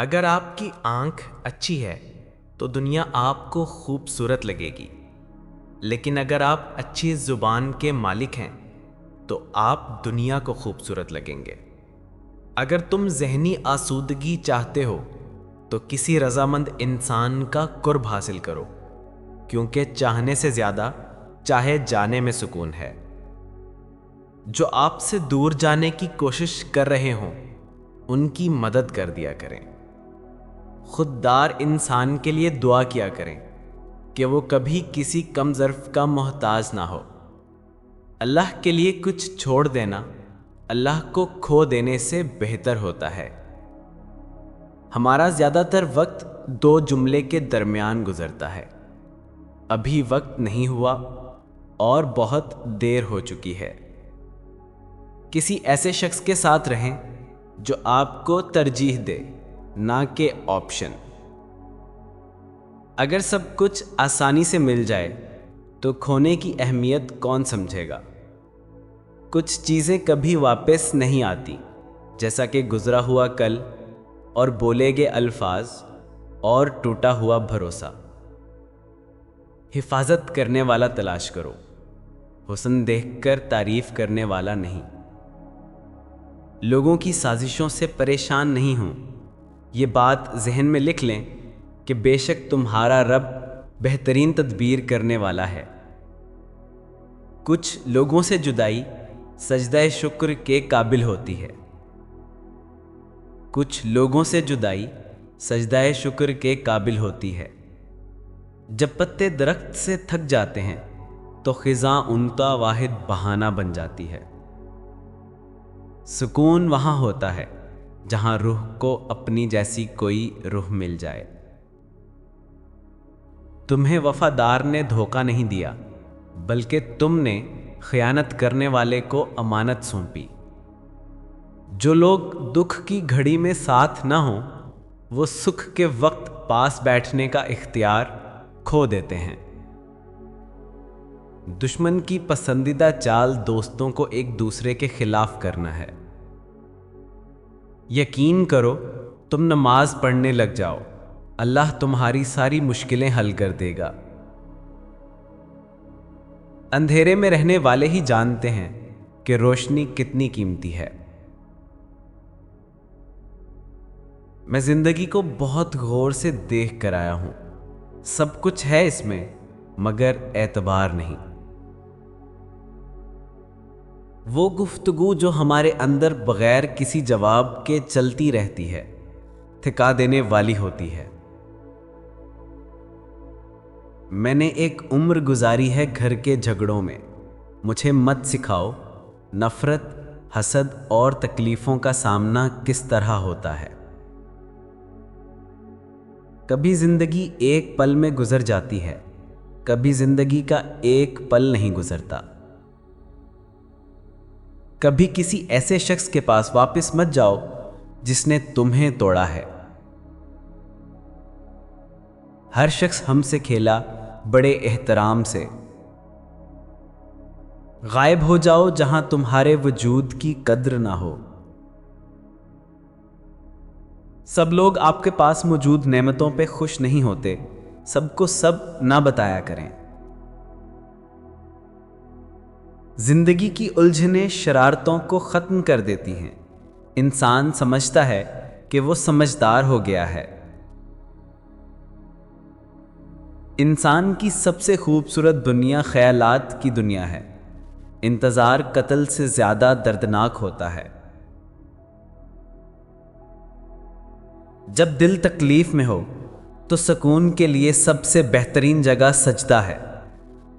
اگر آپ کی آنکھ اچھی ہے تو دنیا آپ کو خوبصورت لگے گی، لیکن اگر آپ اچھی زبان کے مالک ہیں تو آپ دنیا کو خوبصورت لگیں گے۔ اگر تم ذہنی آسودگی چاہتے ہو تو کسی رضامند انسان کا قرب حاصل کرو، کیونکہ چاہنے سے زیادہ چاہے جانے میں سکون ہے۔ جو آپ سے دور جانے کی کوشش کر رہے ہوں ان کی مدد کر دیا کریں۔ خوددار انسان کے لیے دعا کیا کریں کہ وہ کبھی کسی کم ظرف کا محتاج نہ ہو۔ اللہ کے لیے کچھ چھوڑ دینا اللہ کو کھو دینے سے بہتر ہوتا ہے۔ ہمارا زیادہ تر وقت دو جملے کے درمیان گزرتا ہے، ابھی وقت نہیں ہوا اور بہت دیر ہو چکی ہے۔ کسی ایسے شخص کے ساتھ رہیں جو آپ کو ترجیح دے، نہ کہ آپشن۔ اگر سب کچھ آسانی سے مل جائے تو کھونے کی اہمیت کون سمجھے گا؟ کچھ چیزیں کبھی واپس نہیں آتی، جیسا کہ گزرا ہوا کل اور بولے گئے الفاظ اور ٹوٹا ہوا بھروسہ۔ حفاظت کرنے والا تلاش کرو، حسن دیکھ کر تعریف کرنے والا نہیں۔ لوگوں کی سازشوں سے پریشان نہیں ہوں، یہ بات ذہن میں لکھ لیں کہ بے شک تمہارا رب بہترین تدبیر کرنے والا ہے۔ کچھ لوگوں سے جدائی سجدہ شکر کے قابل ہوتی ہے۔ کچھ لوگوں سے جدائی سجدہ شکر کے قابل ہوتی ہے۔ جب پتے درخت سے تھک جاتے ہیں تو خزاں ان کا واحد بہانہ بن جاتی ہے۔ سکون وہاں ہوتا ہے جہاں روح کو اپنی جیسی کوئی روح مل جائے۔ تمہیں وفادار نے دھوکہ نہیں دیا، بلکہ تم نے خیانت کرنے والے کو امانت سونپی۔ جو لوگ دکھ کی گھڑی میں ساتھ نہ ہوں وہ سکھ کے وقت پاس بیٹھنے کا اختیار کھو دیتے ہیں۔ دشمن کی پسندیدہ چال دوستوں کو ایک دوسرے کے خلاف کرنا ہے۔ یقین کرو تم نماز پڑھنے لگ جاؤ، اللہ تمہاری ساری مشکلیں حل کر دے گا۔ اندھیرے میں رہنے والے ہی جانتے ہیں کہ روشنی کتنی قیمتی ہے۔ میں زندگی کو بہت غور سے دیکھ کر آیا ہوں، سب کچھ ہے اس میں مگر اعتبار نہیں۔ وہ گفتگو جو ہمارے اندر بغیر کسی جواب کے چلتی رہتی ہے، تھکا دینے والی ہوتی ہے۔ میں نے ایک عمر گزاری ہے گھر کے جھگڑوں میں، مجھے مت سکھاؤ نفرت، حسد اور تکلیفوں کا سامنا کس طرح ہوتا ہے۔ کبھی زندگی ایک پل میں گزر جاتی ہے، کبھی زندگی کا ایک پل نہیں گزرتا۔ کبھی کسی ایسے شخص کے پاس واپس مت جاؤ جس نے تمہیں توڑا ہے۔ ہر شخص ہم سے کھیلا بڑے احترام سے۔ غائب ہو جاؤ جہاں تمہارے وجود کی قدر نہ ہو۔ سب لوگ آپ کے پاس موجود نعمتوں پہ خوش نہیں ہوتے، سب کو سب نہ بتایا کریں۔ زندگی کی الجھنیں شرارتوں کو ختم کر دیتی ہیں۔ انسان سمجھتا ہے کہ وہ سمجھدار ہو گیا ہے۔ انسان کی سب سے خوبصورت دنیا خیالات کی دنیا ہے۔ انتظار قتل سے زیادہ دردناک ہوتا ہے۔ جب دل تکلیف میں ہو تو سکون کے لیے سب سے بہترین جگہ سجدہ ہے۔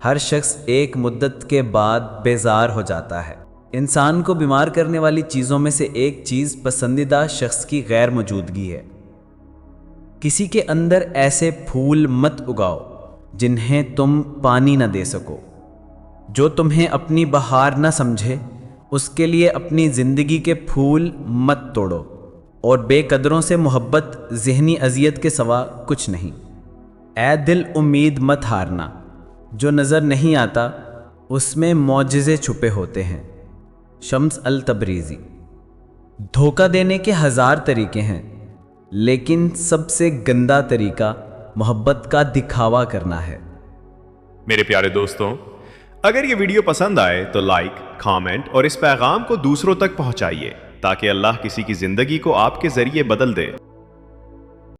ہر شخص ایک مدت کے بعد بیزار ہو جاتا ہے۔ انسان کو بیمار کرنے والی چیزوں میں سے ایک چیز پسندیدہ شخص کی غیر موجودگی ہے۔ کسی کے اندر ایسے پھول مت اگاؤ جنہیں تم پانی نہ دے سکو۔ جو تمہیں اپنی بہار نہ سمجھے اس کے لیے اپنی زندگی کے پھول مت توڑو، اور بے قدروں سے محبت ذہنی اذیت کے سوا کچھ نہیں۔ اے دل امید مت ہارنا، جو نظر نہیں آتا اس میں معجزے چھپے ہوتے ہیں۔ شمس التبریزی۔ دھوکہ دینے کے ہزار طریقے ہیں، لیکن سب سے گندا طریقہ محبت کا دکھاوا کرنا ہے۔ میرے پیارے دوستوں، اگر یہ ویڈیو پسند آئے تو لائک، کامنٹ اور اس پیغام کو دوسروں تک پہنچائیے تاکہ اللہ کسی کی زندگی کو آپ کے ذریعے بدل دے۔